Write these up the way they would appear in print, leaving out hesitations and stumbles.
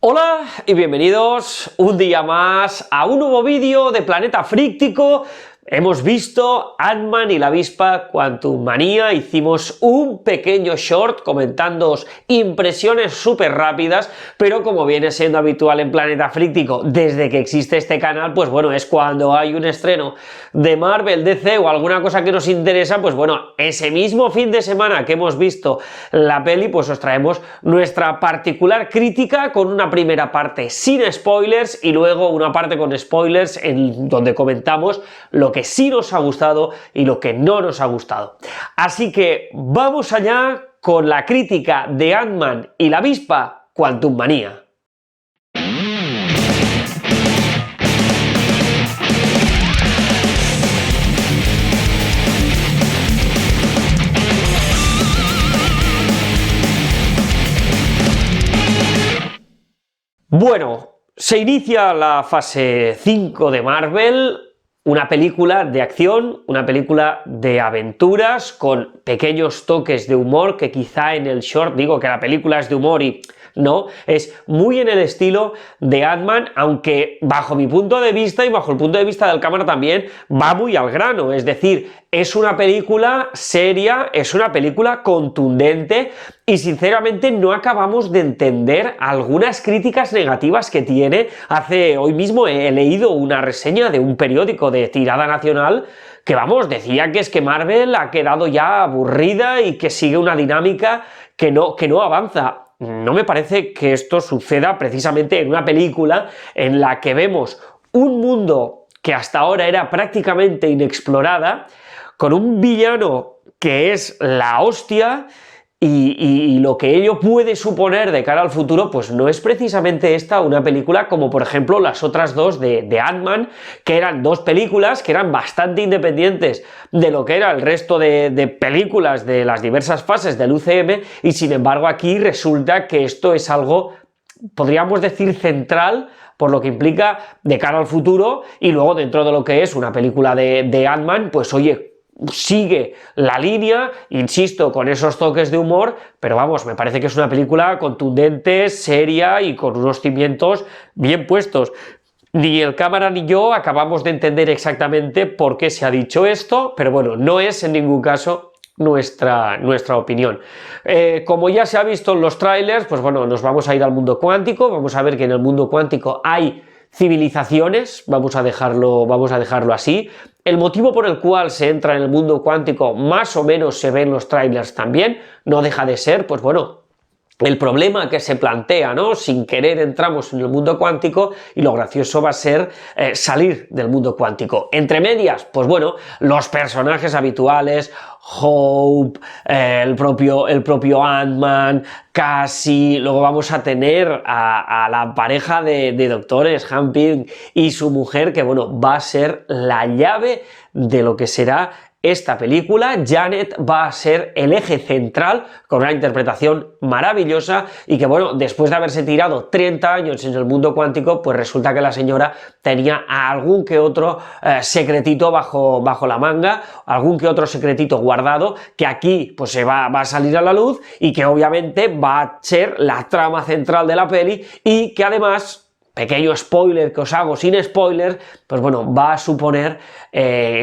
Hola y bienvenidos un día más a un nuevo vídeo de Planeta Fríctico. Hemos visto Ant-Man y la avispa Quantumania, hicimos un pequeño short comentándoos impresiones súper rápidas, pero como viene siendo habitual en Planeta Fríctico desde que existe este canal, pues bueno, es cuando hay un estreno de Marvel, DC o alguna cosa que nos interesa, pues bueno, ese mismo fin de semana que hemos visto la peli, pues os traemos nuestra particular crítica con una primera parte sin spoilers y luego una parte con spoilers en donde comentamos lo que sí nos ha gustado y lo que no nos ha gustado. Así que vamos allá con la crítica de Ant-Man y la avispa Quantumania. Bueno, se inicia la fase 5 de Marvel. Una película de acción, una película de aventuras con pequeños toques de humor que quizá en el short digo que la película es de humor y no, es muy en el estilo de Ant-Man, aunque bajo mi punto de vista y bajo el punto de vista del cámara también va muy al grano, es decir, es una película seria, es una película contundente y sinceramente no acabamos de entender algunas críticas negativas que tiene. Hoy mismo he leído una reseña de un periódico de tirada nacional que, vamos, decía que es que Marvel ha quedado ya aburrida y que sigue una dinámica que no avanza. No me parece que esto suceda precisamente en una película en la que vemos un mundo que hasta ahora era prácticamente inexplorada, con un villano que es la hostia, y lo que ello puede suponer de cara al futuro, pues no es precisamente esta una película como por ejemplo las otras dos de Ant-Man, que eran dos películas que eran bastante independientes de lo que era el resto de películas de las diversas fases del UCM, y sin embargo aquí resulta que esto es algo, podríamos decir, central, por lo que implica de cara al futuro, y luego dentro de lo que es una película de Ant-Man, pues oye, sigue la línea, insisto, con esos toques de humor, pero vamos, me parece que es una película contundente, seria y con unos cimientos bien puestos. Ni el cámara ni yo acabamos de entender exactamente por qué se ha dicho esto, pero bueno, no es en ningún caso nuestra opinión. Como ya se ha visto en los trailers, pues bueno, nos vamos a ir al mundo cuántico, vamos a ver que en el mundo cuántico hay civilizaciones, vamos a dejarlo así. El motivo por el cual se entra en el mundo cuántico más o menos se ve en los trailers también, no deja de ser, pues bueno, el problema que se plantea, ¿no? Sin querer entramos en el mundo cuántico y lo gracioso va a ser salir del mundo cuántico. Entre medias, pues bueno, los personajes habituales, Hope, el propio Ant-Man, Cassie, luego vamos a tener a la pareja de doctores, Hank Pym y su mujer, que bueno, va a ser la llave de lo que será esta película. Janet va a ser el eje central, con una interpretación maravillosa, y que bueno, después de haberse tirado 30 años en el mundo cuántico, pues resulta que la señora tenía algún que otro secretito bajo la manga, algún que otro secretito guardado, que aquí pues se va a salir a la luz y que obviamente va a ser la trama central de la peli, y que además, pequeño spoiler que os hago sin spoiler, pues bueno, va a suponer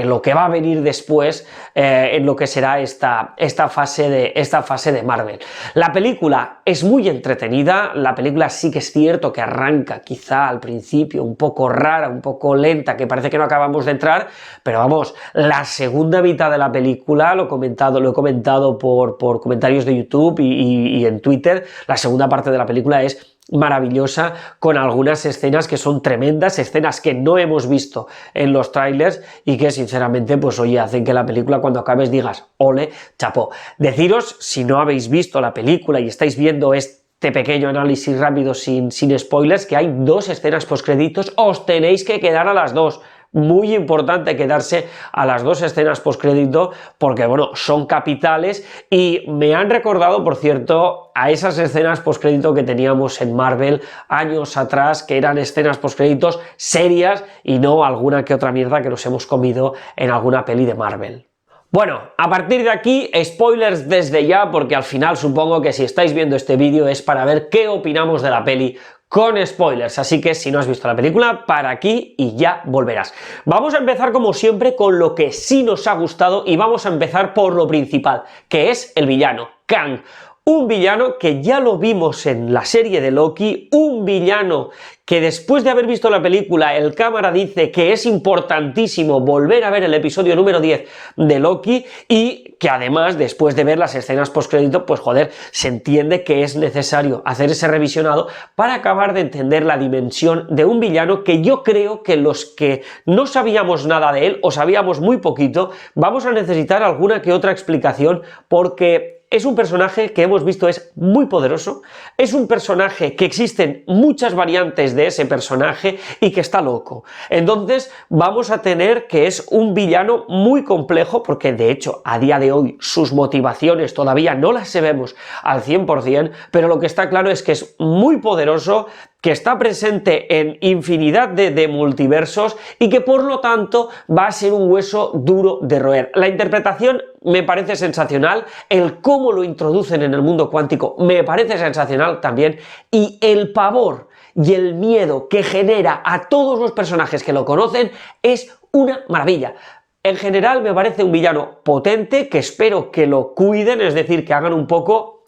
lo que va a venir después en lo que será esta fase de Marvel. La película es muy entretenida, la película sí que es cierto que arranca quizá al principio un poco rara, un poco lenta, que parece que no acabamos de entrar, pero vamos, la segunda mitad de la película, lo he comentado por comentarios de YouTube y en Twitter, la segunda parte de la película es maravillosa, con algunas escenas que son tremendas, escenas que no hemos visto en los trailers y que sinceramente pues oye, hacen que la película cuando acabes digas ole, chapó. Deciros, si no habéis visto la película y estáis viendo este pequeño análisis rápido sin spoilers, que hay dos escenas postcréditos, os tenéis que quedar a las dos. Muy importante quedarse a las dos escenas postcrédito porque, bueno, son capitales y me han recordado, por cierto, a esas escenas postcrédito que teníamos en Marvel años atrás, que eran escenas postcréditos serias y no alguna que otra mierda que nos hemos comido en alguna peli de Marvel. Bueno, a partir de aquí, spoilers desde ya, porque al final supongo que si estáis viendo este vídeo es para ver qué opinamos de la peli con spoilers, así que si no has visto la película, para aquí y ya volverás. Vamos a empezar como siempre con lo que sí nos ha gustado y vamos a empezar por lo principal, que es el villano, Kang. Un villano que ya lo vimos en la serie de Loki, un villano que después de haber visto la película, el cámara dice que es importantísimo volver a ver el episodio número 10 de Loki y que además, después de ver las escenas postcrédito, pues joder, se entiende que es necesario hacer ese revisionado para acabar de entender la dimensión de un villano que yo creo que los que no sabíamos nada de él o sabíamos muy poquito, vamos a necesitar alguna que otra explicación porque es un personaje que hemos visto es muy poderoso, es un personaje que existen muchas variantes de ese personaje y que está loco. Entonces vamos a tener que es un villano muy complejo porque de hecho a día de hoy sus motivaciones todavía no las sabemos al 100%, pero lo que está claro es que es muy poderoso, que está presente en infinidad de multiversos y que por lo tanto va a ser un hueso duro de roer. La interpretación me parece sensacional, el cómo lo introducen en el mundo cuántico me parece sensacional también, y el pavor y el miedo que genera a todos los personajes que lo conocen es una maravilla. En general me parece un villano potente que espero que lo cuiden, es decir, que hagan un poco...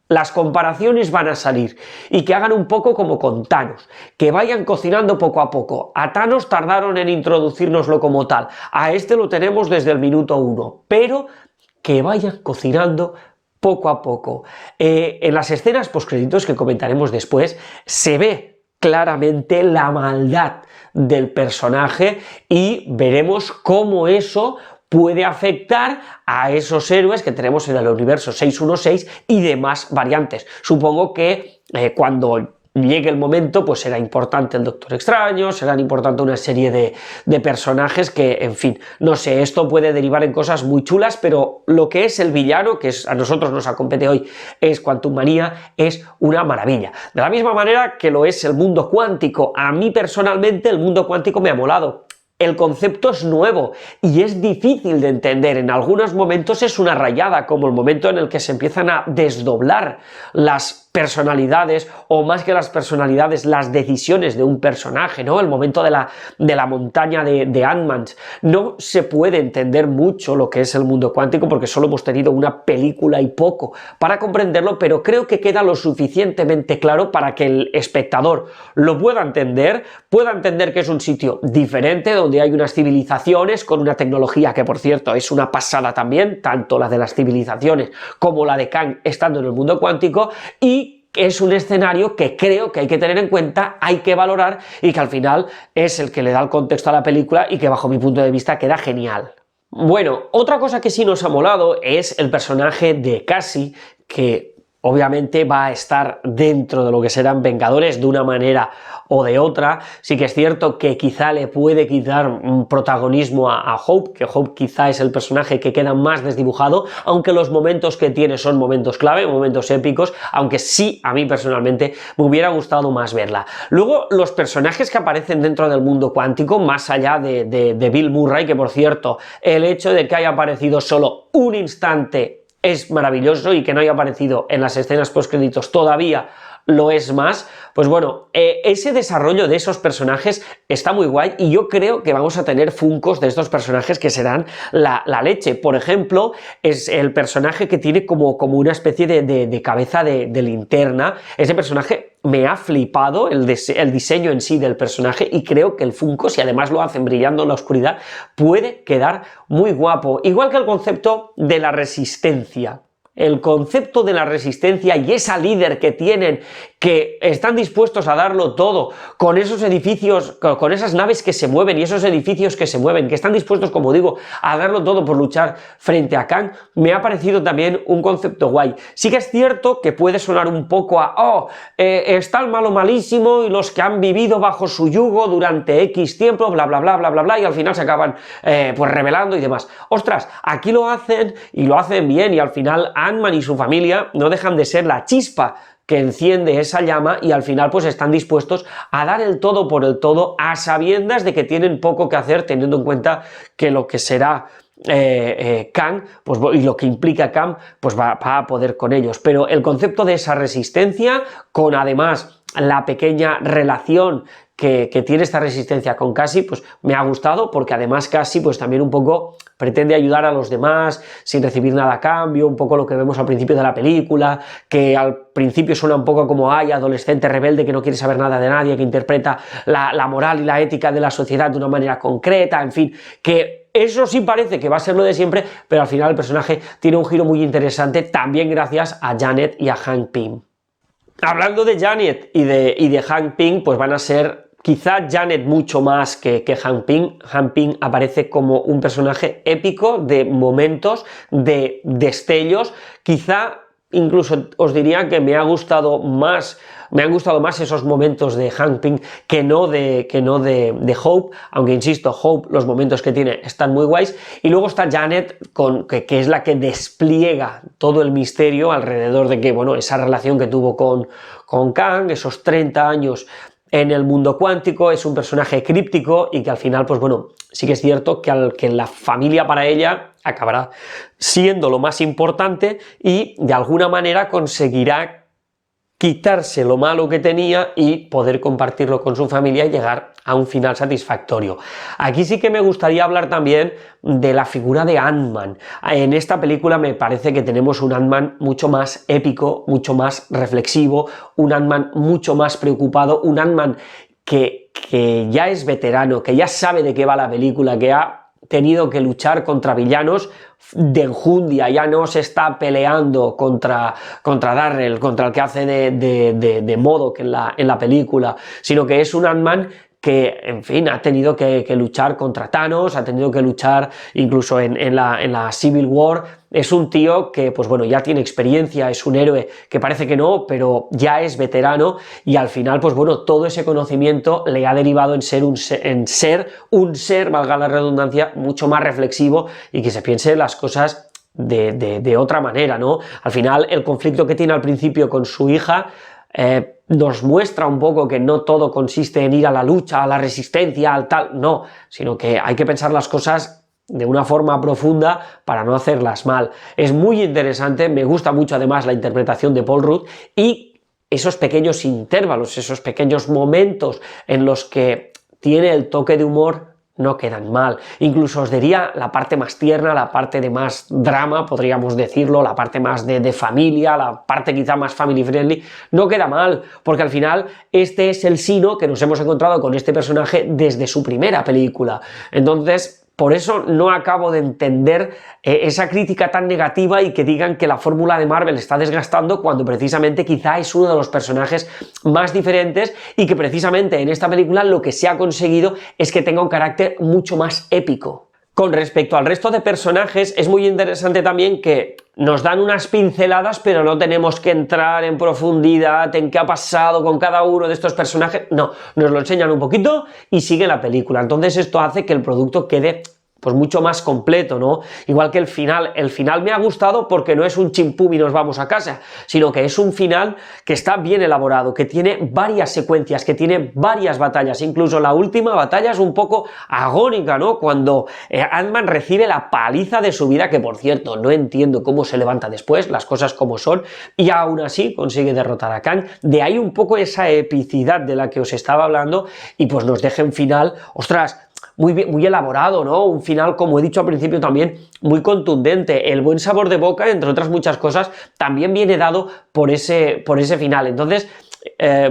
Las comparaciones van a salir y que hagan un poco como con Thanos, que vayan cocinando poco a poco. A Thanos tardaron en introducírnoslo como tal, a este lo tenemos desde el minuto 1, pero que vayan cocinando poco a poco. En las escenas postcréditos que comentaremos después se ve claramente la maldad del personaje y veremos cómo eso puede afectar a esos héroes que tenemos en el universo 616 y demás variantes. Supongo que cuando llegue el momento, pues será importante el Doctor Extraño, serán importante una serie de personajes que, en fin, no sé, esto puede derivar en cosas muy chulas, pero lo que es el villano, que a nosotros nos acompete hoy, es Quantum Manía, es una maravilla. De la misma manera que lo es el mundo cuántico. A mí personalmente el mundo cuántico me ha molado. El concepto es nuevo y es difícil de entender, en algunos momentos es una rayada, como el momento en el que se empiezan a desdoblar las personalidades, o más que las personalidades, las decisiones de un personaje, ¿no? El momento de la montaña de Ant-Man. No se puede entender mucho lo que es el mundo cuántico porque solo hemos tenido una película y poco para comprenderlo, pero creo que queda lo suficientemente claro para que el espectador lo pueda entender que es un sitio diferente, donde hay unas civilizaciones con una tecnología que, por cierto, es una pasada también, tanto la de las civilizaciones como la de Kang estando en el mundo cuántico, y es un escenario que creo que hay que tener en cuenta, hay que valorar y que al final es el que le da el contexto a la película y que bajo mi punto de vista queda genial. Bueno, otra cosa que sí nos ha molado es el personaje de Cassie, que obviamente va a estar dentro de lo que serán Vengadores de una manera o de otra. Sí que es cierto que quizá le puede quitar un protagonismo a Hope, que Hope quizá es el personaje que queda más desdibujado, aunque los momentos que tiene son momentos clave, momentos épicos, aunque sí, a mí personalmente me hubiera gustado más verla. Luego, los personajes que aparecen dentro del mundo cuántico, más allá de Bill Murray, que por cierto, el hecho de que haya aparecido solo un instante es maravilloso y que no haya aparecido en las escenas postcréditos todavía lo es más, pues bueno, ese desarrollo de esos personajes está muy guay y yo creo que vamos a tener funcos de estos personajes que serán la leche. Por ejemplo, es el personaje que tiene como una especie de cabeza de linterna. Ese personaje me ha flipado, el diseño en sí del personaje, y creo que el funko, si además lo hacen brillando en la oscuridad, puede quedar muy guapo. Igual que el concepto de la resistencia. El concepto de la resistencia y esa líder que tienen, que están dispuestos a darlo todo, con esos edificios, con esas naves que se mueven y esos edificios que se mueven, que están dispuestos, como digo, a darlo todo por luchar frente a Kang, me ha parecido también un concepto guay. Sí que es cierto que puede sonar un poco a, está el malo malísimo y los que han vivido bajo su yugo durante X tiempo, bla, bla, bla, bla, bla, bla, y al final se acaban pues rebelando y demás. Ostras, aquí lo hacen y lo hacen bien, y al final Ant-Man y su familia no dejan de ser la chispa que enciende esa llama, y al final pues están dispuestos a dar el todo por el todo, a sabiendas de que tienen poco que hacer, teniendo en cuenta que lo que será Kang, pues, y lo que implica Kang, pues va a poder con ellos. Pero el concepto de esa resistencia, con además la pequeña relación que tiene esta resistencia con Cassie, pues me ha gustado, porque además Cassie pues también un poco pretende ayudar a los demás sin recibir nada a cambio, un poco lo que vemos al principio de la película, que al principio suena un poco como adolescente rebelde que no quiere saber nada de nadie, que interpreta la moral y la ética de la sociedad de una manera concreta, en fin, que eso sí parece que va a ser lo de siempre, pero al final el personaje tiene un giro muy interesante, también gracias a Janet y a Hank Pym. Hablando de Janet y de Hank Pym, pues van a ser quizá Janet mucho más que Hank Pym. Hank Pym aparece como un personaje épico de momentos, de destellos, quizá incluso os diría que me han gustado más esos momentos de Hank Pym que no de Hope, aunque insisto, Hope, los momentos que tiene están muy guays, y luego está Janet, que es la que despliega todo el misterio alrededor de que, bueno, esa relación que tuvo con Kang, esos 30 años en el mundo cuántico, es un personaje críptico y que al final, pues bueno, sí que es cierto que la familia para ella acabará siendo lo más importante y de alguna manera conseguirá quitarse lo malo que tenía y poder compartirlo con su familia y llegar a un final satisfactorio. Aquí sí que me gustaría hablar también de la figura de Ant-Man. En esta película me parece que tenemos un Ant-Man mucho más épico, mucho más reflexivo, un Ant-Man mucho más preocupado, un Ant-Man que ya es veterano, que ya sabe de qué va la película, que ha tenido que luchar contra villanos de enjundia, ya no se está peleando contra Darrell, contra el que hace de MODOK en la película, sino que es un Ant-Man que, en fin, ha tenido que luchar contra Thanos, ha tenido que luchar incluso en la Civil War. Es un tío que, pues bueno, ya tiene experiencia, es un héroe que parece que no, pero ya es veterano y al final, pues bueno, todo ese conocimiento le ha derivado en ser un ser, valga la redundancia, mucho más reflexivo y que se piense las cosas de otra manera, ¿no? Al final, el conflicto que tiene al principio con su hija nos muestra un poco que no todo consiste en ir a la lucha, a la resistencia, al tal, no, sino que hay que pensar las cosas de una forma profunda para no hacerlas mal. Es muy interesante, me gusta mucho además la interpretación de Paul Rudd y esos pequeños intervalos, esos pequeños momentos en los que tiene el toque de humor no quedan mal. Incluso os diría la parte más tierna, la parte de más drama, podríamos decirlo, la parte más de familia, la parte quizá más family friendly, no queda mal, porque al final este es el sino que nos hemos encontrado con este personaje desde su primera película. Entonces, por eso no acabo de entender esa crítica tan negativa y que digan que la fórmula de Marvel está desgastando cuando precisamente quizá es uno de los personajes más diferentes y que precisamente en esta película lo que se ha conseguido es que tenga un carácter mucho más épico. Con respecto al resto de personajes, es muy interesante también que nos dan unas pinceladas, pero no tenemos que entrar en profundidad en qué ha pasado con cada uno de estos personajes. No, nos lo enseñan un poquito y sigue la película. Entonces esto hace que el producto quede pues mucho más completo, ¿no? Igual que el final me ha gustado porque no es un chimpum y nos vamos a casa, sino que es un final que está bien elaborado, que tiene varias secuencias, que tiene varias batallas, incluso la última batalla es un poco agónica, ¿no? Cuando Ant-Man recibe la paliza de su vida, que por cierto, no entiendo cómo se levanta después, las cosas como son, y aún así consigue derrotar a Kang, de ahí un poco esa epicidad de la que os estaba hablando, y pues nos deja un final, ostras, muy bien, muy elaborado, ¿no? Un final, como he dicho al principio también, muy contundente. El buen sabor de boca, entre otras muchas cosas, también viene dado por ese final. Entonces,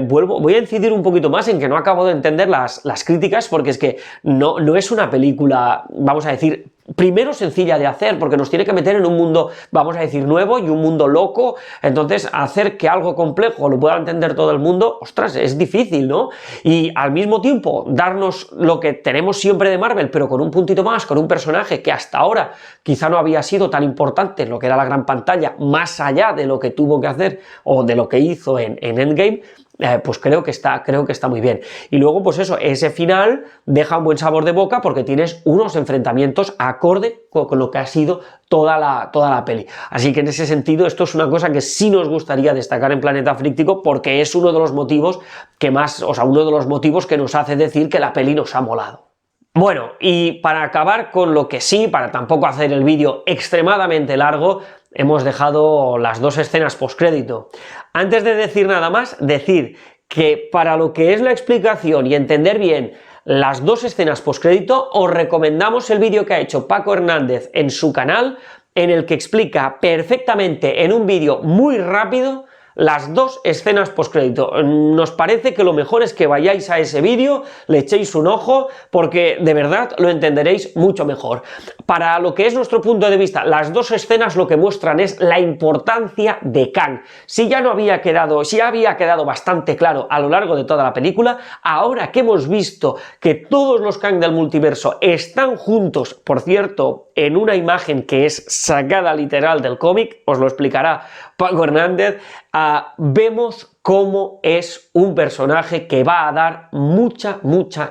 voy a incidir un poquito más en que no acabo de entender las críticas, porque es que no es una película, vamos a decir, primero sencilla de hacer, porque nos tiene que meter en un mundo, vamos a decir, nuevo y un mundo loco. Entonces hacer que algo complejo lo pueda entender todo el mundo, ostras, es difícil, ¿no? Y al mismo tiempo darnos lo que tenemos siempre de Marvel, pero con un puntito más, con un personaje que hasta ahora quizá no había sido tan importante en lo que era la gran pantalla, más allá de lo que tuvo que hacer o de lo que hizo en Endgame, pues creo que está muy bien. Y luego, pues eso, ese final deja un buen sabor de boca porque tienes unos enfrentamientos acorde con lo que ha sido toda la peli. Así que en ese sentido, esto es una cosa que sí nos gustaría destacar en Planeta Fríctico porque es uno de los motivos uno de los motivos que nos hace decir que la peli nos ha molado. Bueno, y para acabar con lo que sí, para tampoco hacer el vídeo extremadamente largo, hemos dejado las dos escenas postcrédito. Antes de decir nada más, decir que para lo que es la explicación y entender bien las dos escenas postcrédito, os recomendamos el vídeo que ha hecho Paco Hernández en su canal, en el que explica perfectamente en un vídeo muy rápido las dos escenas postcrédito. Nos parece que lo mejor es que vayáis a ese vídeo, le echéis un ojo, porque de verdad lo entenderéis mucho mejor. Para lo que es nuestro punto de vista, las dos escenas lo que muestran es la importancia de Kang. Si ya había quedado bastante claro a lo largo de toda la película, ahora que hemos visto que todos los Kang del multiverso están juntos, por cierto, en una imagen que es sacada literal del cómic, os lo explicará Paco Hernández, vemos cómo es un personaje que va a dar mucha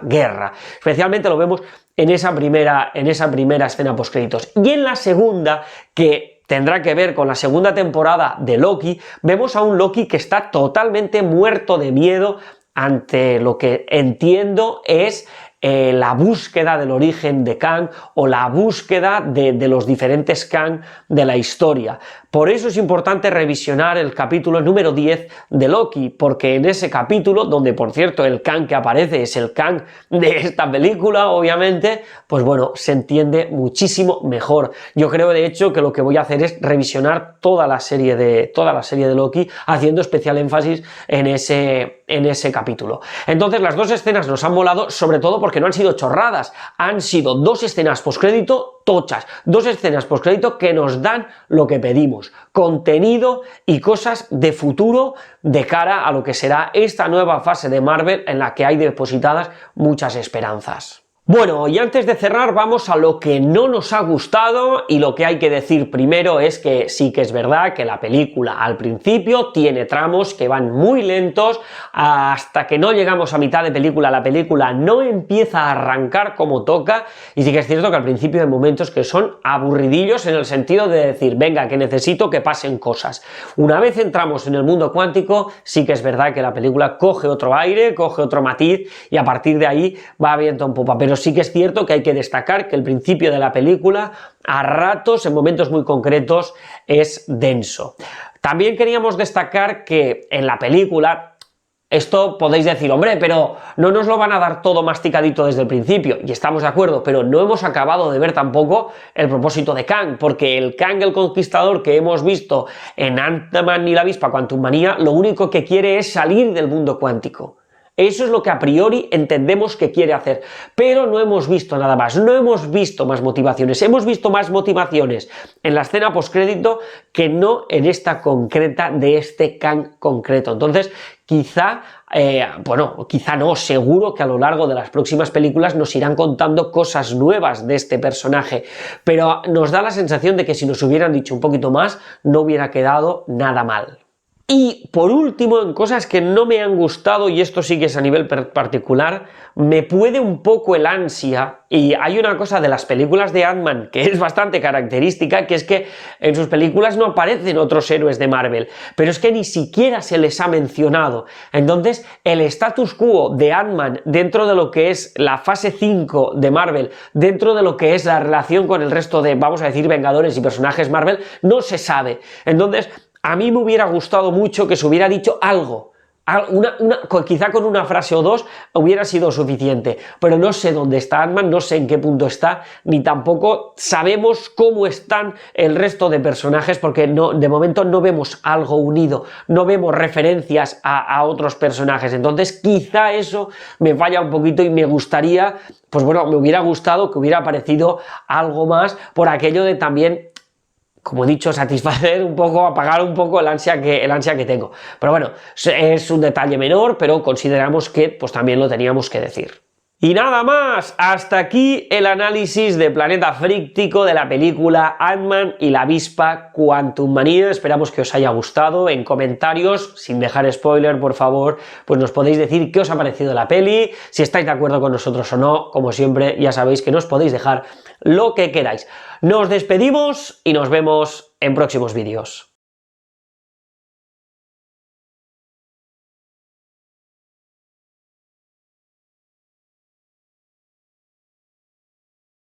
guerra. Especialmente lo vemos en esa primera escena postcréditos. Y en la segunda, que tendrá que ver con la segunda temporada de Loki, vemos a un Loki que está totalmente muerto de miedo ante lo que entiendo es la búsqueda del origen de Kang o la búsqueda de los diferentes Kang de la historia. Por eso es importante revisionar el capítulo número 10 de Loki, porque en ese capítulo, donde por cierto el Kang que aparece es el Kang de esta película, obviamente, pues bueno, se entiende muchísimo mejor. Yo creo de hecho que lo que voy a hacer es revisionar toda la serie de Loki, haciendo especial énfasis en ese capítulo. Entonces las dos escenas nos han molado, sobre todo porque no han sido chorradas, han sido dos escenas postcrédito tochas, dos escenas postcrédito que nos dan lo que pedimos, contenido y cosas de futuro de cara a lo que será esta nueva fase de Marvel en la que hay depositadas muchas esperanzas. Bueno, y antes de cerrar vamos a lo que no nos ha gustado, y lo que hay que decir primero es que sí que es verdad que la película al principio tiene tramos que van muy lentos, hasta que no llegamos a mitad de película la película no empieza a arrancar como toca, y sí que es cierto que al principio hay momentos que son aburridillos en el sentido de decir, venga, que necesito que pasen cosas. Una vez entramos en el mundo cuántico, sí que es verdad que la película coge otro aire, coge otro matiz, y a partir de ahí va viento en popa, pero sí que es cierto que hay que destacar que el principio de la película, a ratos, en momentos muy concretos, es denso. También queríamos destacar que en la película, esto podéis decir, hombre, pero no nos lo van a dar todo masticadito desde el principio, y estamos de acuerdo, pero no hemos acabado de ver tampoco el propósito de Kang, porque el Kang el Conquistador que hemos visto en Ant-Man y la Avispa Quantumania, lo único que quiere es salir del mundo cuántico. Eso es lo que a priori entendemos que quiere hacer, pero no hemos visto nada más, no hemos visto más motivaciones, hemos visto más motivaciones en la escena postcrédito que no en esta concreta de este Kang concreto. Entonces, quizá, quizá no, seguro que a lo largo de las próximas películas nos irán contando cosas nuevas de este personaje, pero nos da la sensación de que si nos hubieran dicho un poquito más, no hubiera quedado nada mal. Y por último, en cosas que no me han gustado, y esto sí que es a nivel particular, me puede un poco el ansia, y hay una cosa de las películas de Ant-Man que es bastante característica, que es que en sus películas no aparecen otros héroes de Marvel, pero es que ni siquiera se les ha mencionado. Entonces, el status quo de Ant-Man dentro de lo que es la fase 5 de Marvel, dentro de lo que es la relación con el resto de, vamos a decir, Vengadores y personajes Marvel, no se sabe. Entonces, a mí me hubiera gustado mucho que se hubiera dicho algo, quizá con una frase o dos hubiera sido suficiente, pero no sé dónde está Ant-Man, no sé en qué punto está, ni tampoco sabemos cómo están el resto de personajes, porque de momento no vemos algo unido, no vemos referencias a otros personajes. Entonces quizá eso me falla un poquito y me gustaría, pues bueno, me hubiera gustado que hubiera aparecido algo más, por aquello de también, como he dicho, satisfacer un poco, apagar un poco el ansia que tengo. Pero bueno, es un detalle menor, pero consideramos que pues también lo teníamos que decir. Y nada más, hasta aquí el análisis de Planeta Fríctico de la película Ant-Man y la Avispa Quantumania. Esperamos que os haya gustado. En comentarios, sin dejar spoiler, por favor, pues nos podéis decir qué os ha parecido la peli, si estáis de acuerdo con nosotros o no. Como siempre, ya sabéis que nos podéis dejar lo que queráis. Nos despedimos y nos vemos en próximos vídeos.